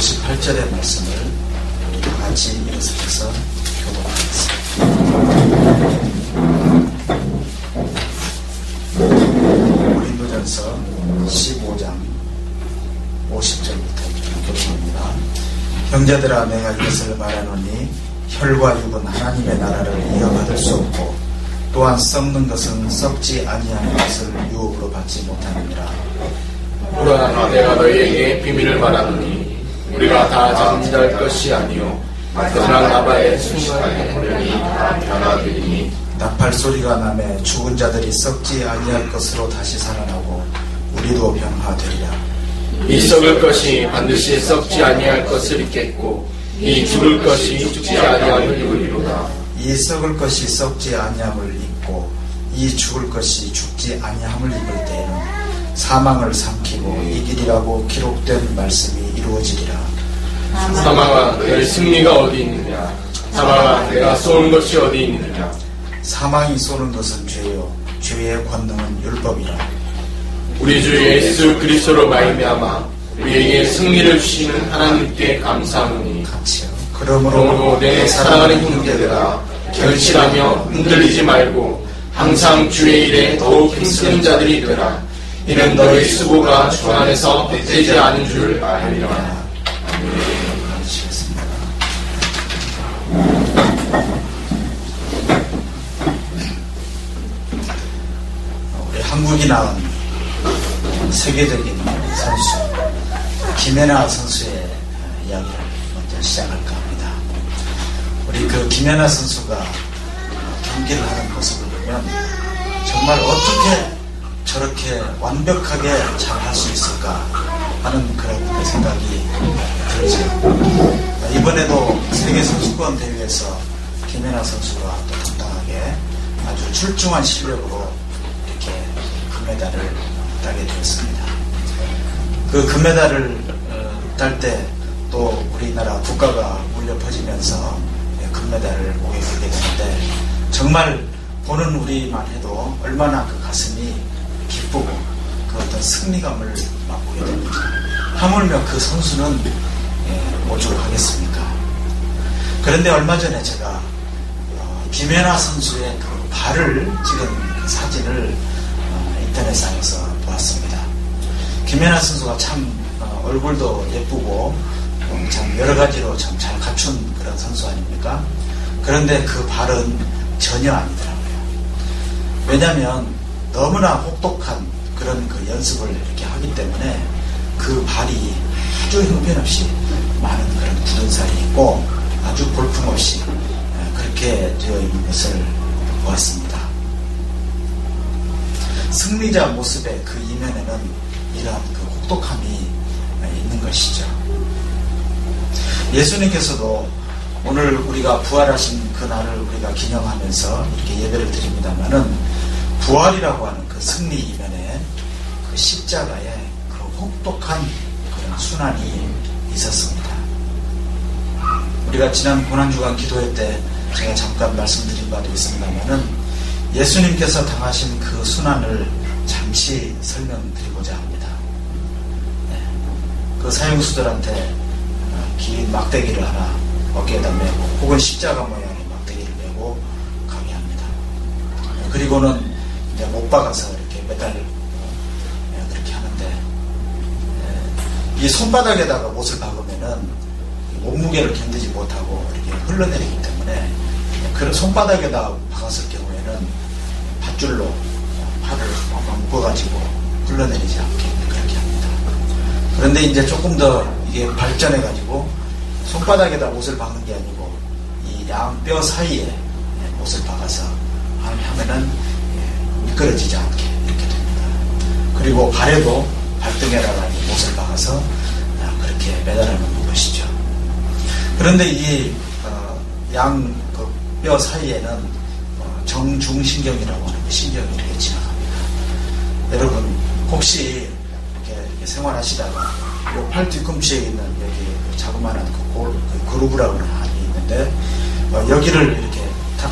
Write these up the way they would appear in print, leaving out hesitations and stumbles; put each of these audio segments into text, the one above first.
58절의 말씀을 우리 다 같이 일어서서 교독하겠습니다. 고린도전서 15장 50절부터 교독합니다. 형제들아, 내가 이것을 말하노니 혈과 육은 하나님의 나라를 이어받을 수 없고 또한 썩는 것은 썩지 아니하는 것을 유혹으로 받지 못하느니라. 그러나 내가 너희에게 비밀을 말하노니 우리가 다 잠잘 것이 아니요 그러나 나바의 순간에 보려니 다 변화되리니 나팔 소리가 나매 죽은 자들이 썩지 아니할 것으로 다시 살아나고 우리도 변화되리라. 이 썩을 것이 반드시 썩지 아니할 것을 입겠고 이 죽을 것이 죽지 아니함을 입으리로다. 이 썩을 것이 썩지 아니함을 입고 이 죽을 것이 죽지 아니함을 입을 때에는 사망을 삼키고 이기리라고 기록된 말씀이 이루어지리라. 사망아, 너의 승리가 어디 있느냐? 사망아, 내가 쏘는 것이 어디 있느냐? 사망이 쏘는 것은 죄요 죄의 권능은 율법이라. 우리 주 예수 그리스도로 말미암아 우리에게 승리를 주시는 하나님께 감사하노니 같이요. 그러므로 내 사랑하는 형제들아, 결실하며 흔들리지 말고 항상 주의 일에 더욱 힘쓰는 자들이 되라. 이는 너희 수고가 주 안에서 헛되지 않은 줄 알리라. 우리 한국이 낳은 세계적인 선수 김연아 선수의 이야기를 먼저 시작할까 합니다. 우리 그 김연아 선수가 경기를 하는 모습을 보면 정말 어떻게 저렇게 완벽하게 잘 할 수 있을까 하는 그런 생각이 들죠. 이번에도 세계선수권 대회에서 김연아 선수가 또 당당하게 아주 출중한 실력으로 이렇게 금메달을 따게 되었습니다. 그 금메달을 딸 때 또 우리나라 국가가 울려 퍼지면서 금메달을 목에 걸게 되는데 정말 보는 우리만 해도 얼마나 그 가슴이 기쁘고 그 어떤 승리감을 맛보게 됩니다. 하물며 그 선수는 오죽하겠습니까? 그런데 얼마 전에 제가 김연아 선수의 그 발을 찍은 그 사진을 인터넷상에서 보았습니다. 김연아 선수가 참 얼굴도 예쁘고 참 여러 가지로 참 잘 갖춘 그런 선수 아닙니까? 그런데 그 발은 전혀 아니더라고요. 왜냐하면 너무나 혹독한 그런 그 연습을 이렇게 하기 때문에 그 발이 아주 형편없이 많은 그런 굳은 살이 있고 아주 볼품없이 그렇게 되어 있는 것을 보았습니다. 승리자 모습의 그 이면에는 이러한 그 혹독함이 있는 것이죠. 예수님께서도 오늘 우리가 부활하신 그날을 우리가 기념하면서 이렇게 예배를 드립니다마는 부활이라고 하는 그 승리 이면에 그 십자가에 그 혹독한 그런 순환이 있었습니다. 우리가 지난 고난주간 기도회 때 제가 잠깐 말씀드린 바도 있습니다마는 예수님께서 당하신 그 순환을 잠시 설명드리고자 합니다. 그 사형수들한테 긴 막대기를 하나 어깨에다 메고 혹은 십자가 모양의 막대기를 메고 가게 합니다. 그리고는 이제 못 박아서 이렇게 매달 그렇게 하는데 이 손바닥에다가 못을 박으면은 몸무게를 견디지 못하고 이렇게 흘러내리기 때문에 그런 손바닥에다 박았을 경우에는 밧줄로 팔을 묶어가지고 흘러내리지 않게 그렇게 합니다. 그런데 이제 조금 더 이게 발전해가지고 손바닥에다 못을 박는 게 아니고 이 양뼈 사이에 못을 박아서 하면은 미끄러지지 않게 이렇게 됩니다. 그리고 발에도 발등에다가 못을 박아서 그렇게 매달아놓는 것이죠. 그런데 이 양 뼈 사이에는 정중신경이라고 하는 신경이 이렇게 지나갑니다. 여러분 혹시 이렇게 생활하시다가 요 팔 뒤꿈치에 있는 여기 자그마한 그 그루브라고 하는 한이 있는데 여기를 이렇게 탁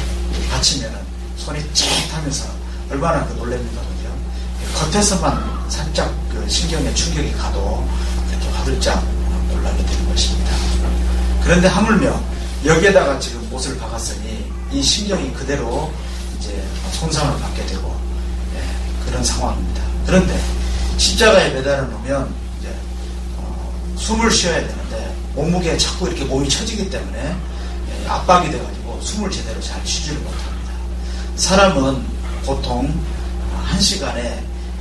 받치면 손이 찌릿하면서 얼마나 그 놀랍니까, 그죠? 겉에서만 살짝 그 신경에 충격이 가도 이렇게 화들짝 놀라게 되는 것입니다. 그런데 하물며 여기에다가 지금 못을 박았으니 이 신경이 그대로 이제 손상을 받게 되고 그런 상황입니다. 그런데 십자가에 매달아 놓으면 이제 숨을 쉬어야 되는데 몸무게에 자꾸 이렇게 몸이 처지기 때문에 압박이 돼가지고 숨을 제대로 잘 쉬지를 못합니다. 사람은 보통 1시간에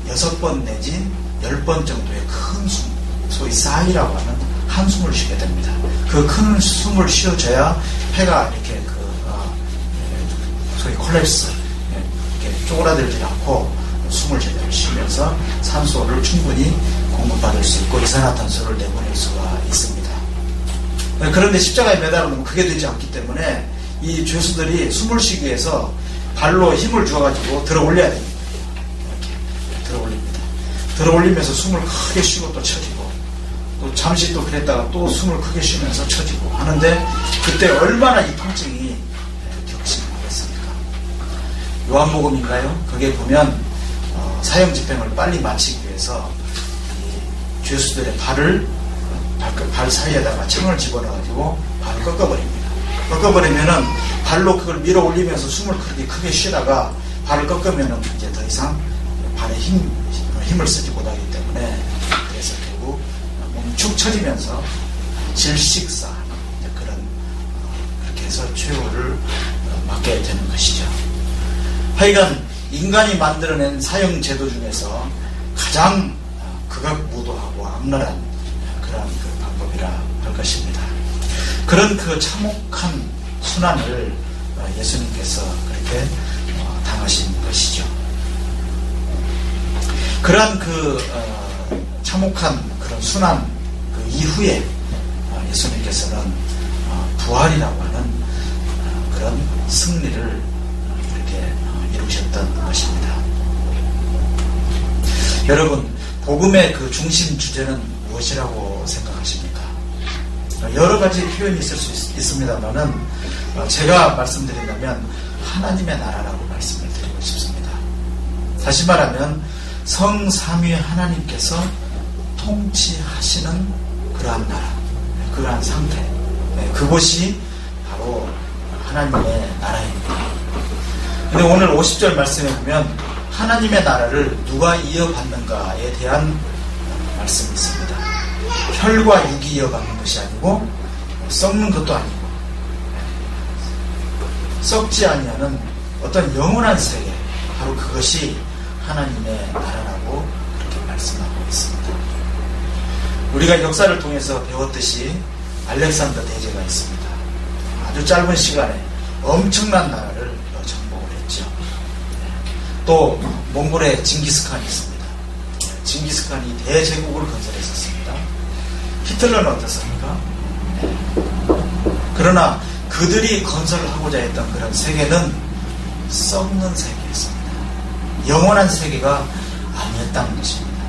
6번 내지 10번 정도의 큰 숨, 소위 사이라고 하는 한숨을 쉬게 됩니다. 그 큰 숨을 쉬어줘야 폐가 이렇게 소위 콜랩스, 이렇게 쪼그라들지 않고 숨을 제대로 쉬면서 산소를 충분히 공급받을 수 있고 이산화탄소를 내보낼 수가 있습니다. 그런데 십자가에 매달아 놓으면 그게 되지 않기 때문에 이 죄수들이 숨을 쉬기 위해서 발로 힘을 주어가지고 들어 올려야 됩니다. 이렇게 들어 올립니다. 들어 올리면서 숨을 크게 쉬고 또 쳐지고 또 잠시 또 그랬다가 또 숨을 크게 쉬면서 쳐지고 하는데 그때 얼마나 이 통증이 격심하겠습니까? 요한복음인가요? 거기에 보면 사형 집행을 빨리 마치기 위해서 이 죄수들의 발 사이에다가 창을 집어넣어가지고 발을 꺾어버립니다. 꺾어버리면은 발로 그걸 밀어 올리면서 숨을 크게 쉬다가 발을 꺾으면은 이제 더 이상 발에 힘을 쓰지 못하기 때문에 그래서 결국 몸이 축 처지면서 질식사 그렇게 해서 최후를 맞게 되는 것이죠. 하여간 인간이 만들어낸 사형 제도 중에서 가장 극악무도하고 악랄한 그런 그 방법이라 할 것입니다. 그런 그 참혹한 순환을 예수님께서 그렇게 당하신 것이죠. 그러한 그 참혹한 그런 순환 그 이후에 예수님께서는 부활이라고 하는 그런 승리를 이렇게 이루셨던 것입니다. 여러분, 복음의 그 중심 주제는 무엇이라고 생각하십니까? 여러 가지 표현이 있을 수 있습니다만은 제가 말씀드린다면 하나님의 나라라고 말씀을 드리고 싶습니다. 다시 말하면 성삼위 하나님께서 통치하시는 그러한 나라, 그러한 상태, 그것이 바로 하나님의 나라입니다. 근데 오늘 50절 말씀에 보면 하나님의 나라를 누가 이어받는가에 대한 말씀이 있습니다. 혈과 육이 이어받는 것이 아니고 썩는 것도 아니고 썩지 아니하는 어떤 영원한 세계, 바로 그것이 하나님의 나라라고 그렇게 말씀하고 있습니다. 우리가 역사를 통해서 배웠듯이 알렉산더 대제가 있습니다. 아주 짧은 시간에 엄청난 나라를 정복을 했죠. 또 몽골의 징기스칸이 있습니다. 징기스칸이 대제국을 건설했었습니다. 히틀러는 어떻습니까? 그러나 그들이 건설하고자 했던 그런 세계는 썩는 세계였습니다. 영원한 세계가 아니었다는 것입니다.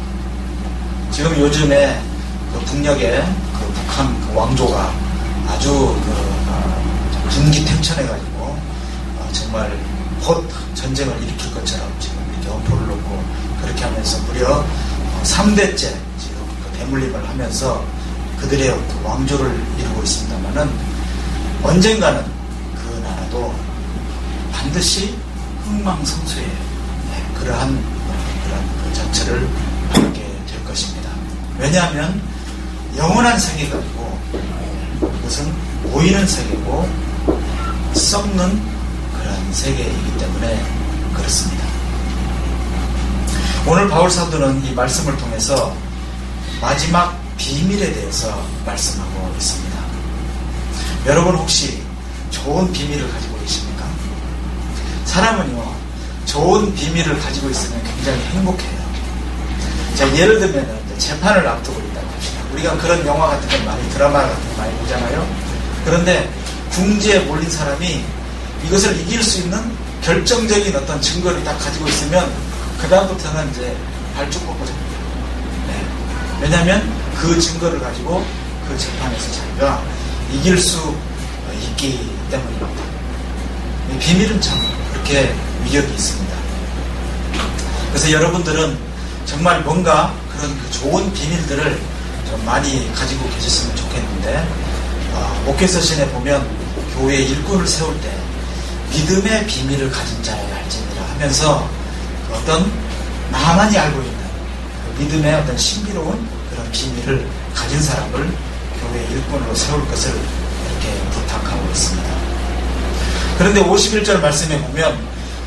지금 요즘에 그 북녘의 그 북한 그 왕조가 아주 분기탱천해가지고 정말 곧 전쟁을 일으킬 것처럼 지금 이렇게 엄포를 놓고 그렇게 하면서 무려 3대째 지금 그 대물림을 하면서 그들의 그 왕조를 이루고 있습니다만은 언젠가는 그 나라도 반드시 흥망성쇠의 그러한 그 자체를 받게 될 것입니다. 왜냐하면 영원한 세계가 아니고 그것은 보이는 세계고 썩는 그런 세계이기 때문에 그렇습니다. 오늘 바울 사도는 이 말씀을 통해서 마지막 비밀에 대해서 말씀하고 있습니다. 여러분 혹시 좋은 비밀을 가지고 계십니까? 사람은요, 좋은 비밀을 가지고 있으면 굉장히 행복해요. 자, 예를 들면 재판을 앞두고 있다고 합시다. 우리가 그런 영화 같은 거 많이, 드라마 같은 거 많이 보잖아요. 그런데 궁지에 몰린 사람이 이것을 이길 수 있는 결정적인 어떤 증거를 딱 가지고 있으면 그 다음부터는 이제 발쭉 뻗고 잡니다. 네. 왜냐하면 그 증거를 가지고 그 재판에서 자기가 이길 수 있기 때문입니다. 이 비밀은 참 그렇게 위력이 있습니다. 그래서 여러분들은 정말 뭔가 그런 그 좋은 비밀들을 좀 많이 가지고 계셨으면 좋겠는데, 목회서신에 보면 교회 일꾼을 세울 때 믿음의 비밀을 가진 자여야 할지니라 하면서 어떤 나만이 알고 있는 그 믿음의 어떤 신비로운 그런 비밀을 가진 사람을 교회 일꾼으로 세울 것을 이렇게 부탁하고 있습니다. 그런데 51절 말씀에 보면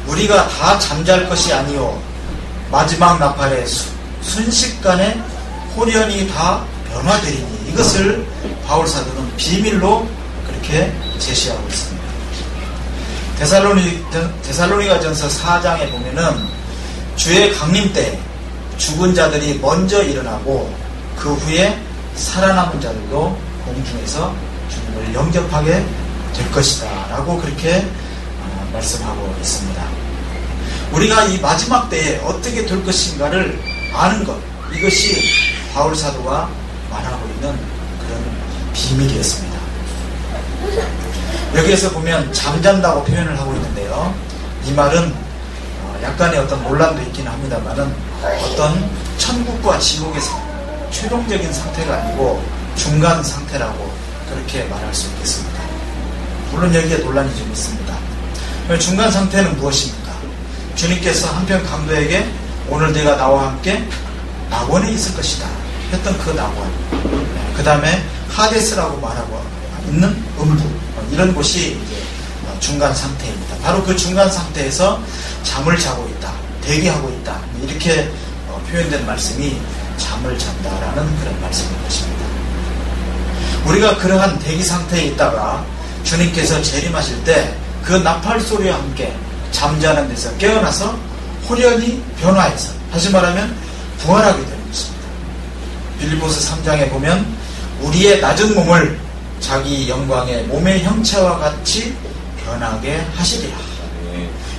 우리가 다 잠잘 것이 아니요 마지막 나팔에 순식간에 홀연히 다 변화되리니, 이것을 바울 사도는 비밀로 그렇게 제시하고 있습니다. 데살로니가전서 4장에 보면은 주의 강림 때 죽은 자들이 먼저 일어나고 그 후에 살아남은 자들도 공중에서 주님을 영접하게 될 것이다 라고 그렇게 말씀하고 있습니다. 우리가 이 마지막 때에 어떻게 될 것인가를 아는 것, 이것이 바울 사도가 말하고 있는 그런 비밀이었습니다. 여기에서 보면 잠잔다고 표현을 하고 있는데요, 이 말은 약간의 어떤 논란도 있긴 합니다만은 어떤 천국과 지옥에서 최종적인 상태가 아니고 중간 상태라고 그렇게 말할 수 있겠습니다. 물론 여기에 논란이 좀 있습니다. 중간 상태는 무엇입니까? 주님께서 한편 강도에게 오늘 내가 나와 함께 낙원에 있을 것이다 했던 그 낙원, 그 다음에 하데스라고 말하고 있는 음부, 이런 곳이 이제 중간 상태입니다. 바로 그 중간 상태에서 잠을 자고 있다, 대기하고 있다, 이렇게 표현된 말씀이 잠을 잔다라는 그런 말씀인 것입니다. 우리가 그러한 대기 상태에 있다가 주님께서 재림하실 때 그 나팔 소리와 함께 잠자는 데서 깨어나서 홀연히 변화해서, 다시 말하면 부활하게 되는 것입니다. 빌립보서 3장에 보면 우리의 낮은 몸을 자기 영광의 몸의 형체와 같이 변하게 하시리라.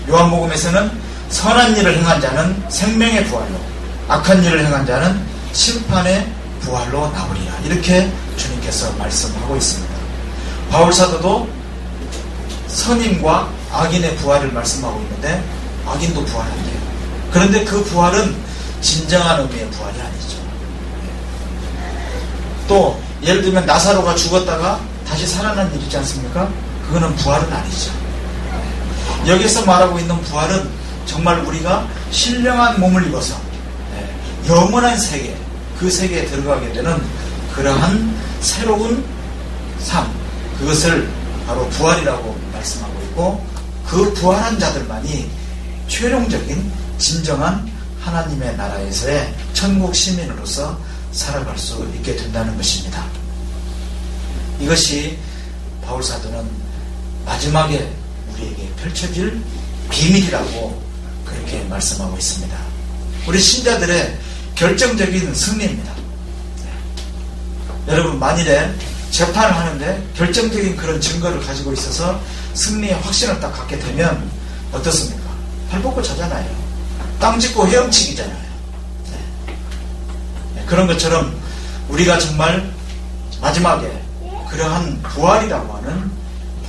요한복음에서는 선한 일을 행한 자는 생명의 부활로, 악한 일을 행한 자는 심판의 부활로 나오리라, 이렇게 주님께서 말씀하고 있습니다. 바울 사도도 선인과 악인의 부활을 말씀하고 있는데 악인도 부활한대요. 그런데 그 부활은 진정한 의미의 부활이 아니죠. 또 예를 들면 나사로가 죽었다가 다시 살아난 일 있지 않습니까? 그거는 부활은 아니죠. 여기서 말하고 있는 부활은 정말 우리가 신령한 몸을 입어서 영원한 세계, 그 세계에 들어가게 되는 그러한 새로운 삶, 그것을 바로 부활이라고 말씀하고 있고, 그 부활한 자들만이 최종적인 진정한 하나님의 나라에서의 천국 시민으로서 살아갈 수 있게 된다는 것입니다. 이것이 바울 사도는 마지막에 우리에게 펼쳐질 비밀이라고 그렇게 말씀하고 있습니다. 우리 신자들의 결정적인 승리입니다. 여러분, 만일에 재판을 하는데 결정적인 그런 증거를 가지고 있어서 승리의 확신을 딱 갖게 되면 어떻습니까? 팔 뻗고 자잖아요. 땅 짚고 헤엄치기잖아요. 그런 것처럼 우리가 정말 마지막에 그러한 부활이라고 하는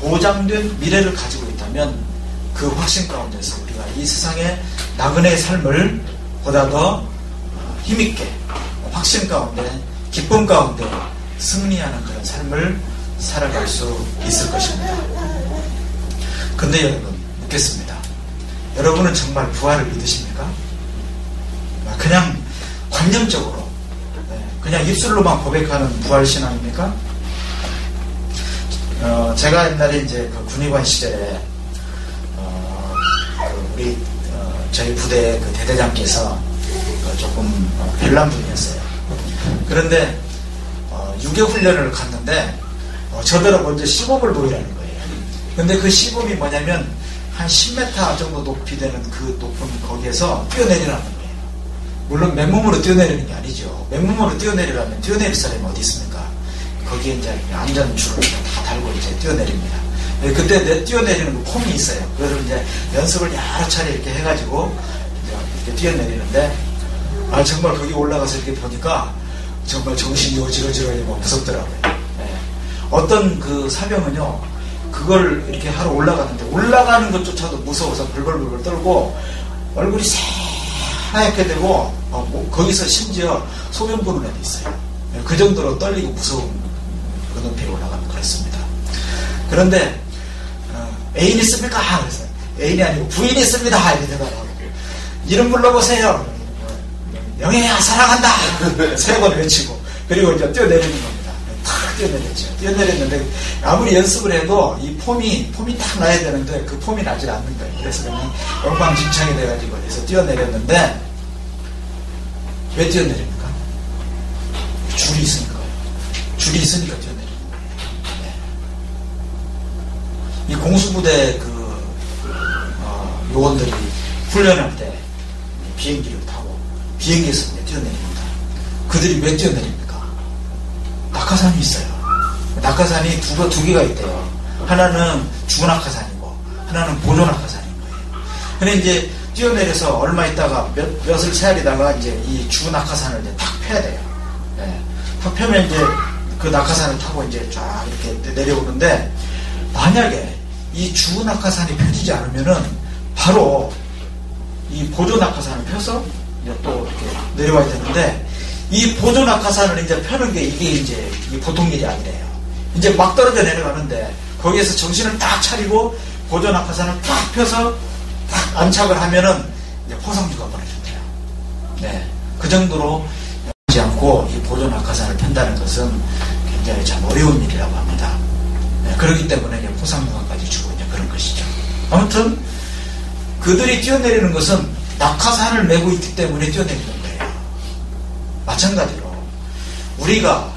보장된 미래를 가지고 있다면 그 확신 가운데서 우리가 이 세상의 나그네의 삶을 보다 더 힘있게 확신 가운데, 기쁨 가운데 승리하는 그런 삶을 살아갈 수 있을 것입니다. 근데 여러분, 묻겠습니다. 여러분은 정말 부활을 믿으십니까? 그냥 관념적으로, 그냥 입술로만 고백하는 부활신앙입니까? 제가 옛날에 이제 그 군의관 시절에 저희 부대 그 대대장께서 조금 별난 분이었어요. 그런데 6.25 훈련을 갔는데 저더러 먼저 시범을 보이라는 거예요. 근데 그 시범이 뭐냐면 한 10m 정도 높이 되는 그 높은 거기에서 뛰어내리라는 거예요. 물론 맨몸으로 뛰어내리는 게 아니죠. 맨몸으로 뛰어내리려면 뛰어내릴 사람이 어디 있습니까? 거기에 이제 안전줄을 다 달고 이제 뛰어내립니다. 그때 뛰어내리는 그 폼이 있어요. 그거를 이제 연습을 여러 차례 이렇게 해가지고 이렇게 뛰어내리는데, 정말 거기 올라가서 이렇게 보니까 정말 정신이 어지러지러하고 무섭더라고요. 어떤 그 사병은요, 그걸 이렇게 하러 올라가는데 올라가는 것조차도 무서워서 벌벌벌 떨고 얼굴이 새하얗게 되고 거기서 심지어 소변 보는 애도 있어요. 그 정도로 떨리고 무서운 그 높이에 올라가면 그렇습니다. 그런데 애인 있습니까? 그래서 애인이 아니고 부인이 있습니다. 이렇게 대답하고 이름 불러보세요. 영애야 사랑한다. 3번 외치고 그리고 이제 뛰어내리는 겁니다. 탁 뛰어내렸죠. 뛰어내렸는데 아무리 연습을 해도 이 폼이 딱 나야 되는데 그 폼이 나질 않는 거예요. 그래서 그냥 엉망진창이 돼가지고 그래서 뛰어내렸는데 왜 뛰어내립니까? 줄이 있으니까요. 줄이 있으니까 뛰어내리는 거예요. 네. 이 공수부대 요원들이 훈련할 때 비행기를 타고 비행기에서 뛰어내립니다. 그들이 왜 뛰어내립니까? 낙하산이 있어요. 낙하산이 두 개가 있대요. 하나는 주낙하산이고 하나는 보조낙하산인 거예요. 근데 이제 뛰어내려서 얼마 있다가 몇을 세알이다가 이제 이 주낙하산을 이제 탁 펴야 돼요. 네. 탁 펴면 이제 그 낙하산을 타고 이제 쫙 이렇게 내려오는데 만약에 이 주낙하산이 펴지지 않으면은 바로 이 보조낙하산을 펴서 이제 또 이렇게 내려와야 되는데 이 보조낙하산을 이제 펴는 게 이게 이제 보통 일이 아니래요. 이제 막 떨어져 내려가는데 거기에서 정신을 딱 차리고 보조낙하산을 딱 펴서 딱 안착을 하면은 이제 포상주가 벌어진대요. 네. 그 정도로 하지 않고 이 보조낙하산을 편다는 것은 굉장히 참 어려운 일이라고 합니다. 네. 그렇기 때문에 이제 포상주가까지 주고 이제 그런 것이죠. 아무튼 그들이 뛰어내리는 것은 낙하산을 메고 있기 때문에 뛰어내리는 거예요. 마찬가지로 우리가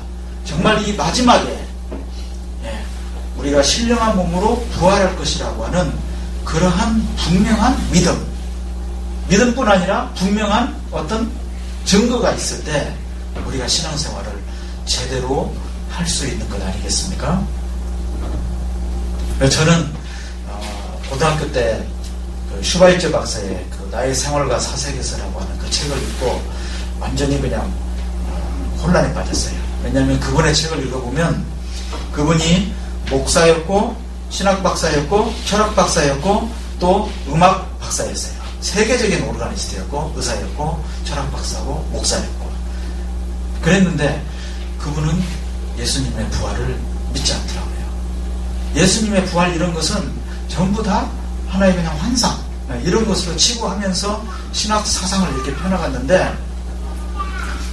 정말 이 마지막에 우리가 신령한 몸으로 부활할 것이라고 하는 그러한 분명한 믿음뿐 아니라 분명한 어떤 증거가 있을 때 우리가 신앙생활을 제대로 할 수 있는 것 아니겠습니까? 저는 고등학교 때 슈바이처 박사의 나의 생활과 사색에서라고 하는 그 책을 읽고 완전히 그냥 혼란에 빠졌어요. 왜냐하면 그분의 책을 읽어보면 그분이 목사였고 신학 박사였고 철학 박사였고 또 음악 박사였어요. 세계적인 오르가니스트였고 의사였고 철학 박사고 목사였고 그랬는데 그분은 예수님의 부활을 믿지 않더라고요. 예수님의 부활 이런 것은 전부 다 하나의 그냥 환상 이런 것으로 치부하면서 신학 사상을 이렇게 펴나갔는데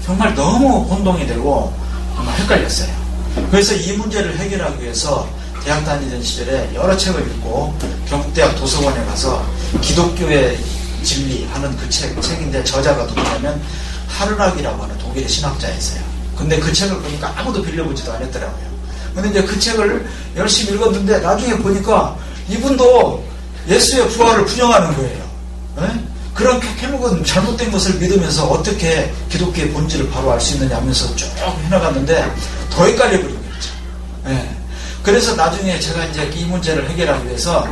정말 너무 혼동이 되고 정말 헷갈렸어요. 그래서 이 문제를 해결하기 위해서 대학 다니던 시절에 여러 책을 읽고 경북대학 도서관에 가서 기독교의 진리하는 그 책인데 저자가 누구냐면 하르락이라고 하는 독일의 신학자였어요. 근데 그 책을 보니까 아무도 빌려보지도 않았더라고요. 근데 이제 그 책을 열심히 읽었는데 나중에 보니까 이분도 예수의 부활을 부정하는 거예요. 네? 그런 캐묵은 잘못된 것을 믿으면서 어떻게 기독교의 본질을 바로 알 수 있느냐 하면서 쭉 해나갔는데 더 헷갈려 버린 거죠. 네. 그래서 나중에 제가 이제 이 문제를 해결하기 위해서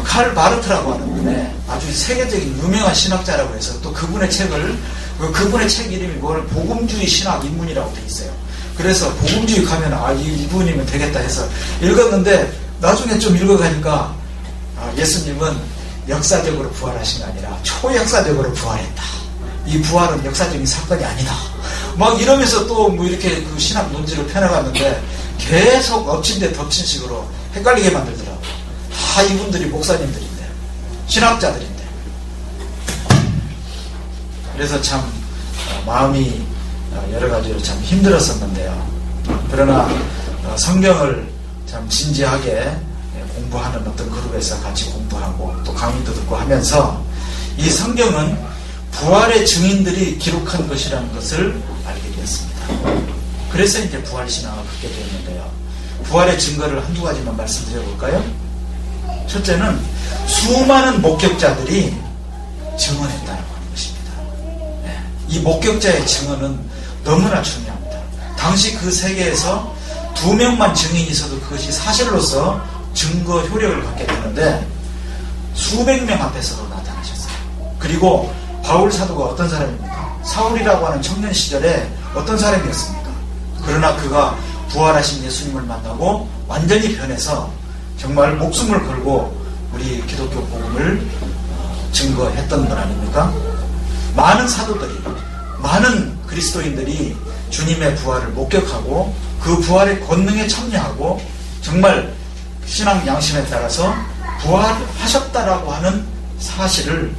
칼 바르트라고 하는 분의 아주 세계적인 유명한 신학자라고 해서 또 그분의 책을 그분의 책 이름이 뭘 복음주의 신학 입문이라고 돼 있어요. 그래서 복음주의 가면 이분이면 되겠다 해서 읽었는데 나중에 좀 읽어가니까 예수님은 역사적으로 부활하신 게 아니라 초역사적으로 부활했다. 이 부활은 역사적인 사건이 아니다. 막 이러면서 또 뭐 이렇게 그 신학 논지를 펴나갔는데 계속 엎친 데 덮친 식으로 헷갈리게 만들더라고요. 이분들이 목사님들인데 신학자들인데 그래서 참 마음이 여러 가지로 참 힘들었었는데요. 그러나 성경을 참 진지하게 공부하는 어떤 그룹에서 같이 공부하고 또 강의도 듣고 하면서 이 성경은 부활의 증인들이 기록한 것이라는 것을 알게 되었습니다. 그래서 이제 부활신앙을 갖게 되었는데요. 부활의 증거를 한두 가지만 말씀드려볼까요? 첫째는 수많은 목격자들이 증언했다고 하는 것입니다. 이 목격자의 증언은 너무나 중요합니다. 당시 그 세계에서 2명만 증인이 있어도 그것이 사실로서 증거 효력을 갖게 되는데 수백 명 앞에서도 나타나셨어요. 그리고 바울 사도가 어떤 사람입니까? 사울이라고 하는 청년 시절에 어떤 사람이었습니까? 그러나 그가 부활하신 예수님을 만나고 완전히 변해서 정말 목숨을 걸고 우리 기독교 복음을 증거했던 분 아닙니까? 많은 사도들이 많은 그리스도인들이 주님의 부활을 목격하고 그 부활의 권능에 참여하고 정말 신앙 양심에 따라서 부활하셨다라고 하는 사실을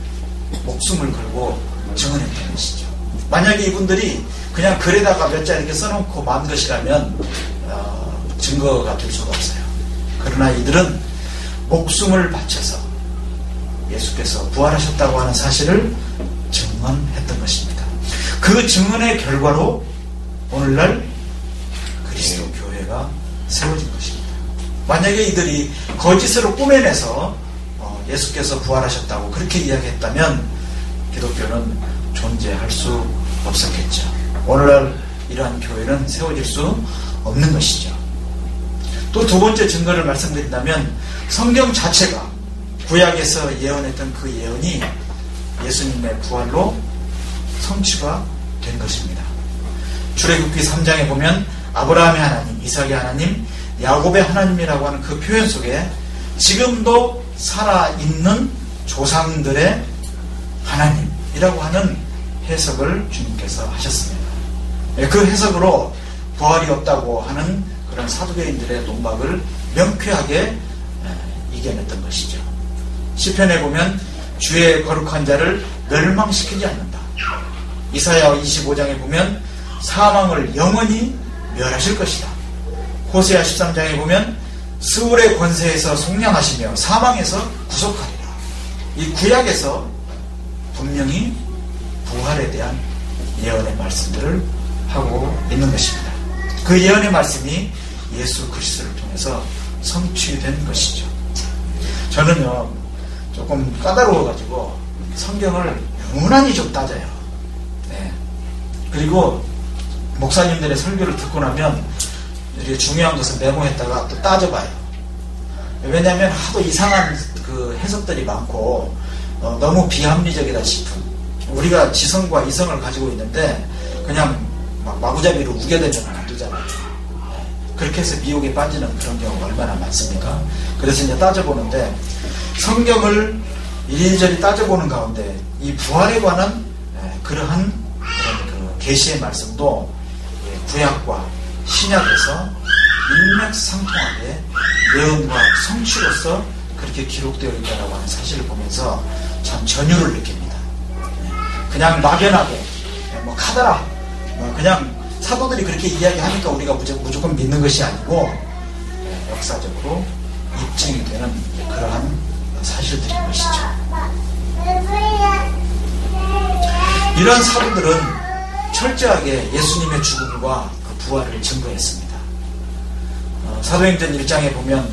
목숨을 걸고 증언했다는 것이죠. 만약에 이분들이 그냥 글에다가 몇 자 이렇게 써놓고 만 것이라면 증거가 될 수가 없어요. 그러나 이들은 목숨을 바쳐서 예수께서 부활하셨다고 하는 사실을 증언했던 것입니다. 그 증언의 결과로 오늘날 그리스도 교회가 세워진 것입니다. 만약에 이들이 거짓으로 꾸며내서 예수께서 부활하셨다고 그렇게 이야기했다면 기독교는 존재할 수 없었겠죠. 오늘날 이러한 교회는 세워질 수 없는 것이죠. 또 두 번째 증거를 말씀드린다면 성경 자체가 구약에서 예언했던 그 예언이 예수님의 부활로 성취가 된 것입니다. 출애굽기 3장에 보면 아브라함의 하나님, 이삭의 하나님, 야곱의 하나님이라고 하는 그 표현 속에 지금도 살아있는 조상들의 하나님이라고 하는 해석을 주님께서 하셨습니다. 그 해석으로 부활이 없다고 하는 그런 사두개인들의 논박을 명쾌하게 이겨냈던 것이죠. 시편에 보면 주의 거룩한 자를 멸망시키지 않는다. 이사야 25장에 보면 사망을 영원히 멸하실 것이다. 호세아 13장에 보면 스울의 권세에서 속량하시며 사망에서 구속하리라. 이 구약에서 분명히 부활에 대한 예언의 말씀들을 하고 있는 것입니다. 그 예언의 말씀이 예수 그리스도를 통해서 성취된 것이죠. 저는요 조금 까다로워가지고 성경을 유난히 좀 따져요. 네. 그리고 목사님들의 설교를 듣고 나면 이렇게 중요한 것을 메모했다가 또 따져봐요. 왜냐하면 하도 이상한 그 해석들이 많고 너무 비합리적이다 싶은, 우리가 지성과 이성을 가지고 있는데 그냥 막 마구잡이로 우겨대면 안 되잖아요. 그렇게 해서 미혹에 빠지는 그런 경우가 얼마나 많습니까? 그래서 이제 따져보는데 성경을 이리저리 따져보는 가운데 이 부활에 관한 그러한 그 계시의 말씀도 구약과 신약에서 일맥상통하게 예언과 성취로서 그렇게 기록되어 있다고 하는 사실을 보면서 참 전율을 느낍니다. 그냥 막연하게 뭐 카더라 그냥 사도들이 그렇게 이야기하니까 우리가 무조건 믿는 것이 아니고 역사적으로 입증이 되는 그러한 사실들인 것이죠. 이러한 사도들은 철저하게 예수님의 죽음과 그 부활을 증거했습니다. 사도행전 1장에 보면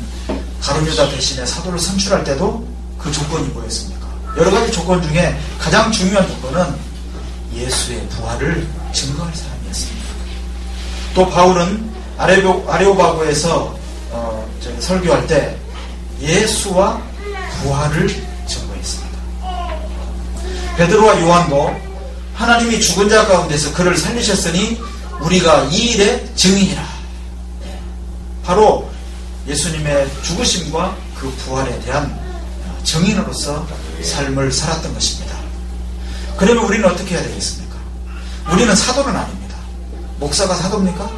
가룟유다 대신에 사도를 선출할 때도 그 조건이 뭐였습니까? 여러 가지 조건 중에 가장 중요한 조건은 예수의 부활을 증거할 사람이었습니다. 또 바울은 아레오바고에서 설교할 때 예수와 부활을 증거했습니다. 베드로와 요한도 하나님이 죽은 자 가운데서 그를 살리셨으니 우리가 이 일의 증인이라. 바로 예수님의 죽으심과 그 부활에 대한 증인으로서 삶을 살았던 것입니다. 그러면 우리는 어떻게 해야 되겠습니까? 우리는 사도는 아닙니다. 목사가 사도입니까?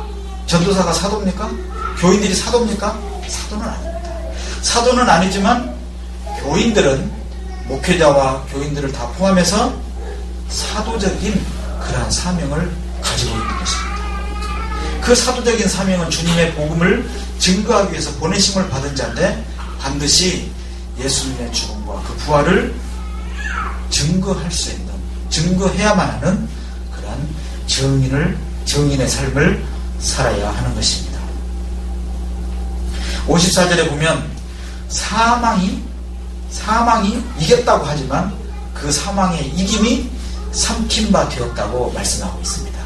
전도사가 사도입니까? 교인들이 사도입니까? 사도는 아닙니다. 사도는 아니지만 교인들은 목회자와 교인들을 다 포함해서 사도적인 그러한 사명을 가지고 있는 것입니다. 그 사도적인 사명은 주님의 복음을 증거하기 위해서 보내심을 받은 자인데 반드시 예수님의 죽음과 그 부활을 증거할 수 있는, 증거해야만 하는 그러한 증인의 삶을 살아야 하는 것입니다. 54절에 보면 사망이 이겼다고 하지만 그 사망의 이김이 삼킨 바 되었다고 말씀하고 있습니다.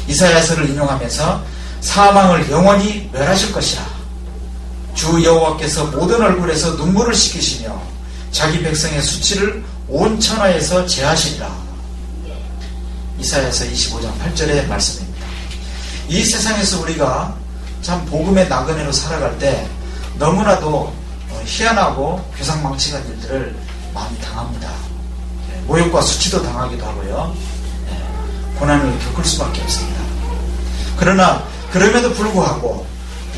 이사야서를 인용하면서 사망을 영원히 멸하실 것이라. 주 여호와께서 모든 얼굴에서 눈물을 씻기시며 자기 백성의 수치를 온 천하에서 제하시리라. 이사야서 25장 8절의 말씀입니다. 이 세상에서 우리가 참 복음의 나그네로 살아갈 때 너무나도 희한하고 괴상망측한 일들을 많이 당합니다. 모욕과 수치도 당하기도 하고요. 고난을 겪을 수밖에 없습니다. 그러나 그럼에도 불구하고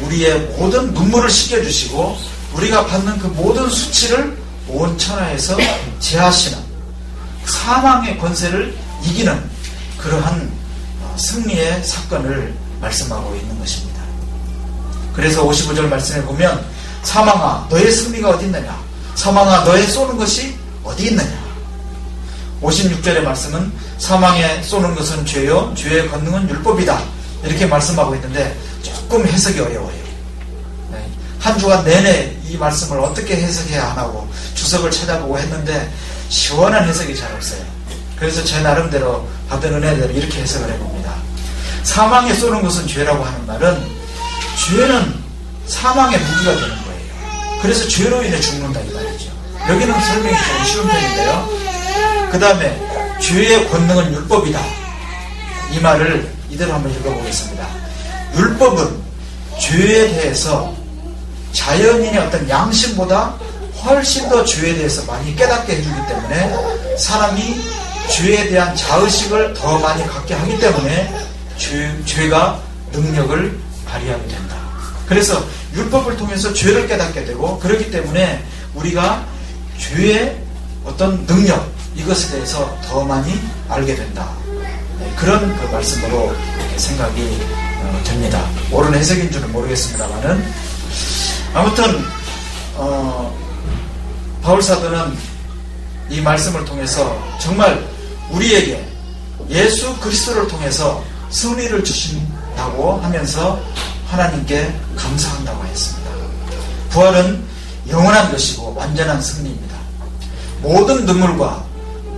우리의 모든 눈물을 씻겨주시고 우리가 받는 그 모든 수치를 온 천하에서 제하시는 사망의 권세를 이기는 그러한 승리의 사건을 말씀하고 있는 것입니다. 그래서 55절 말씀에 보면 사망아 너의 승리가 어디 있느냐, 사망아 너의 쏘는 것이 어디 있느냐. 56절의 말씀은 사망에 쏘는 것은 죄요 죄의 권능은 율법이다 이렇게 말씀하고 있는데 조금 해석이 어려워요. 한 주간 내내 이 말씀을 어떻게 해석해야 하나고 주석을 찾아보고 했는데 시원한 해석이 잘 없어요. 그래서 제 나름대로 받은 은혜대로 이렇게 해석을 해봅니다. 사망에 쏘는 것은 죄라고 하는 말은 죄는 사망의 무기가 되는 거예요. 그래서 죄로 인해 죽는다 이 말이죠. 여기는 설명이 좀 쉬운 편인데요. 그 다음에 죄의 권능은 율법이다 이 말을 이대로 한번 읽어보겠습니다. 율법은 죄에 대해서 자연인의 어떤 양심보다 훨씬 더 죄에 대해서 많이 깨닫게 해주기 때문에 사람이 죄에 대한 자의식을 더 많이 갖게 하기 때문에 죄가 능력을 발휘하게 된다. 그래서 율법을 통해서 죄를 깨닫게 되고 그렇기 때문에 우리가 죄의 어떤 능력 이것에 대해서 더 많이 알게 된다. 그런 그 말씀으로 생각이 됩니다. 옳은 해석인 줄은 모르겠습니다만은 아무튼 바울사도는 이 말씀을 통해서 정말 우리에게 예수 그리스도를 통해서 승리를 주신다고 하면서 하나님께 감사한다고 했습니다. 부활은 영원한 것이고 완전한 승리입니다. 모든 눈물과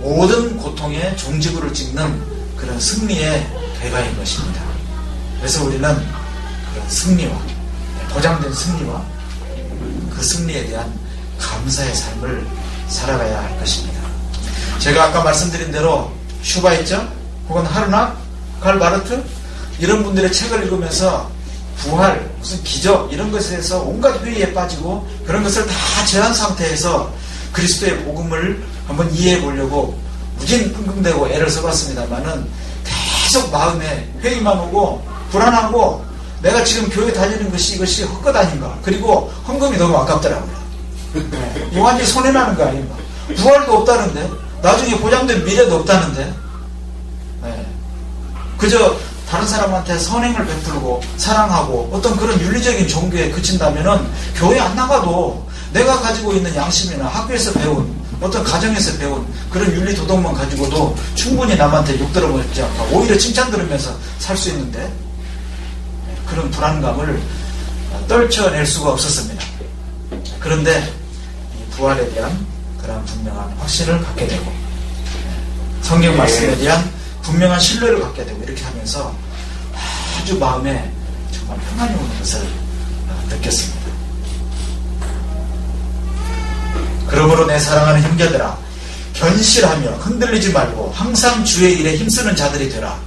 모든 고통의 종지부를 찍는 그런 승리의 결과인 것입니다. 그래서 우리는 그런 승리와 보장된 승리와 그 승리에 대한 감사의 삶을 살아가야 할 것입니다. 제가 아까 말씀드린 대로 슈바이처 혹은 하르낙, 칼 바르트 이런 분들의 책을 읽으면서 부활, 무슨 기적 이런 것에 대해서 온갖 회의에 빠지고 그런 것을 다 제한 상태에서 그리스도의 복음을 한번 이해해 보려고 무진긍긍대고 애를 써봤습니다만은 계속 마음에 회의만 오고 불안하고 내가 지금 교회 다니는 것이 이것이 헛것 아닌가, 그리고 헌금이 너무 아깝더라고요. 이 완전히 손해나는 거 아닌가. 부활도 없다는데, 나중에 보장된 미래도 없다는데, 그저 다른 사람한테 선행을 베풀고 사랑하고 어떤 그런 윤리적인 종교에 그친다면은 교회 안 나가도 내가 가지고 있는 양심이나 학교에서 배운 어떤 가정에서 배운 그런 윤리 도덕만 가지고도 충분히 남한테 욕 들어보지 않고 오히려 칭찬 들으면서 살 수 있는데 그런 불안감을 떨쳐낼 수가 없었습니다. 그런데 이 부활에 대한 그런 분명한 확신을 갖게 되고 성경 말씀에 대한 분명한 신뢰를 갖게 되고 이렇게 하면서 아주 마음에 정말 평안이 오는 것을 느꼈습니다. 그러므로 내 사랑하는 형제들아 견실하며 흔들리지 말고 항상 주의 일에 힘쓰는 자들이 되라.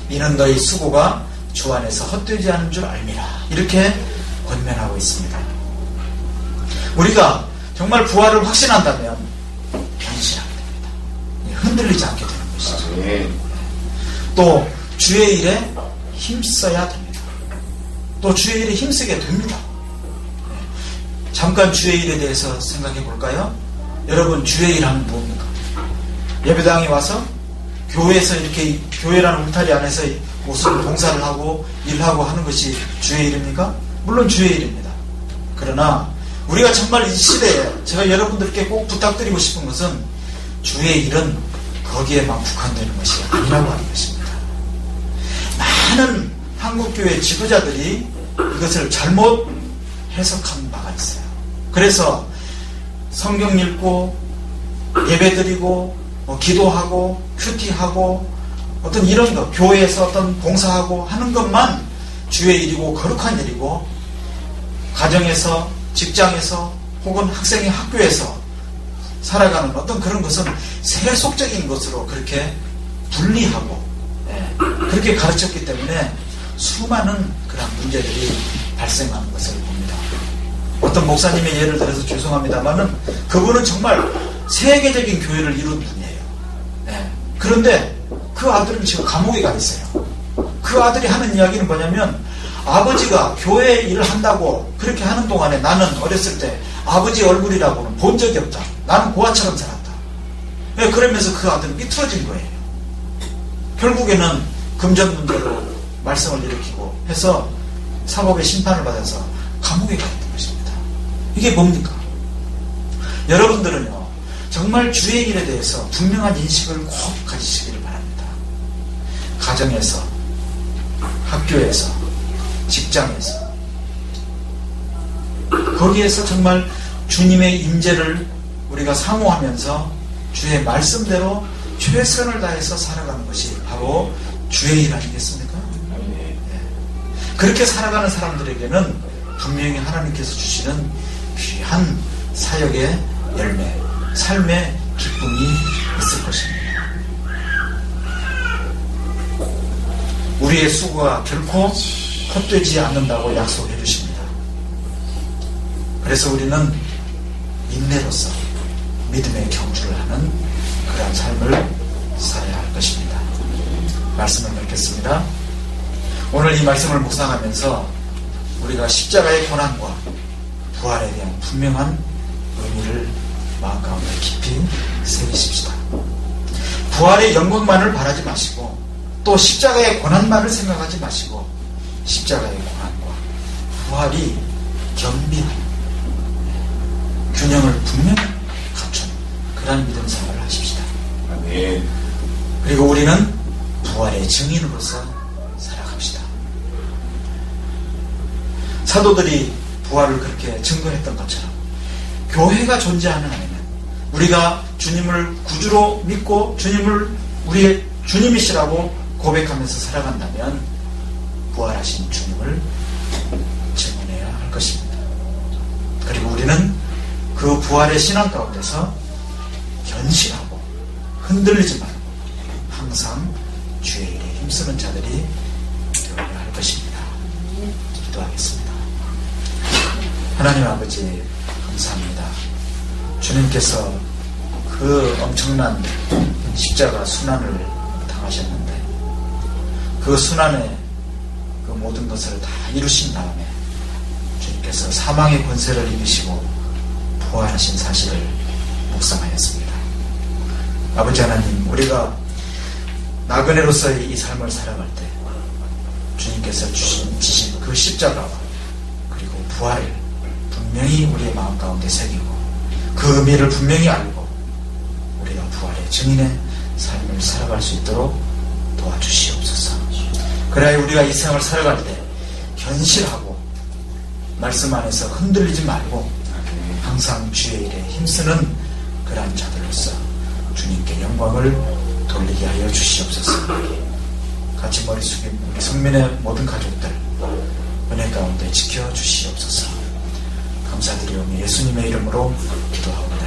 이는 너희 수고가 주 안에서 헛되지 않은 줄 알미라. 이렇게 권면하고 있습니다. 우리가 정말 부활을 확신한다면 견실하게 됩니다. 흔들리지 않게 되는 것이죠. 또 주의 일에 힘써야 됩니다. 또 주의 일에 힘쓰게 됩니다. 잠깐 주의 일에 대해서 생각해 볼까요? 여러분, 주의 일 하면 뭡니까? 예배당에 와서 교회에서 이렇게 교회라는 울타리 안에서 무슨 봉사를 하고 일하고 하는 것이 주의 일입니까? 물론 주의 일입니다. 그러나 우리가 정말 이 시대에 제가 여러분들께 꼭 부탁드리고 싶은 것은 주의 일은 거기에만 국한되는 것이 아니라고 하는 것입니다. 많은 한국교회 지도자들이 이것을 잘못 해석한 바가 있어요. 그래서 성경 읽고 예배드리고 기도하고 큐티하고 어떤 이런 거 교회에서 어떤 봉사하고 하는 것만 주의 일이고 거룩한 일이고 가정에서 직장에서 혹은 학생의 학교에서 살아가는 어떤 그런 것은 세속적인 것으로 그렇게 분리하고 그렇게 가르쳤기 때문에 수많은 그런 문제들이 발생하는 것을 봅니다. 어떤 목사님의 예를 들어서 죄송합니다만은 그분은 정말 세계적인 교회를 이룬 분이에요. 그런데 그 아들은 지금 감옥에 가 있어요. 그 그 아들이 하는 이야기는 뭐냐면 아버지가 교회 일을 한다고 그렇게 하는 동안에 나는 어렸을 때 아버지 얼굴이라고는 본 적이 없다. 나는 고아처럼 살았다. 그러면서 그 아들은 삐뚤어진 거예요. 결국에는 금전 문제로 말썽을 일으키고 해서 사법의 심판을 받아서 감옥에 가 있던 것입니다. 이게 뭡니까? 여러분들은요, 정말 주의 일에 대해서 분명한 인식을 꼭 가지시기를 바랍니다. 가정에서, 학교에서, 직장에서, 거기에서 정말 주님의 임재를 우리가 사모하면서 주의 말씀대로 최선을 다해서 살아가는 것이 바로 주의 일 아니겠습니까? 네. 그렇게 살아가는 사람들에게는 분명히 하나님께서 주시는 귀한 사역의 열매, 삶의 기쁨이 있을 것입니다. 우리의 수고가 결코 헛되지 않는다고 약속해 주십니다. 그래서 우리는 인내로서 믿음의 경주를 하는 그런 삶을 살아야 할 것입니다. 말씀을 읽겠습니다. 오늘 이 말씀을 묵상하면서 우리가 십자가의 고난과 부활에 대한 분명한 의미를 마음 가운데 깊이 새기십시다. 부활의 영광만을 바라지 마시고 또 십자가의 고난만을 생각하지 마시고 십자가의 고난과 부활이 겸비한 균형을 분명히 갖춘 그런 믿음 생활을 하십시다. 아멘. 그리고 우리는 부활의 증인으로서 살아갑시다. 사도들이 부활을 그렇게 증거했던 것처럼 교회가 존재하는 한에는 우리가 주님을 구주로 믿고 주님을 우리의 주님이시라고 고백하면서 살아간다면 부활하신 주님을 증언해야 할 것입니다. 그리고 우리는 그 부활의 신앙 가운데서 견실하고 흔들리지 말고 항상 주의 일에 힘쓰는 자들이 되어야 할 것입니다. 기도하겠습니다. 하나님 아버지 감사합니다. 주님께서 그 엄청난 십자가 순환을 당하셨는데 그 순환에 그 모든 것을 다 이루신 다음에 주님께서 사망의 권세를 이기시고 부활하신 사실을 묵상하였습니다. 아버지 하나님, 우리가 나그네로서의 이 삶을 살아갈 때 주님께서 지신 그 십자가와 그리고 부활을 분명히 우리의 마음 가운데 새기고 그 의미를 분명히 알고 우리가 부활의 증인의 삶을 살아갈 수 있도록 도와주시옵소서. 그래야 우리가 이 생을 살아갈 때 견실하고 말씀 안에서 흔들리지 말고 항상 주의 일에 힘쓰는 그러한 자들로서 주님께 영광을 돌리게 하여 주시옵소서. 같이 머리 숙인 우리 성민의 모든 가족들 은혜 가운데 지켜주시옵소서. 감사드리오며 예수님의 이름으로 기도하옵니다.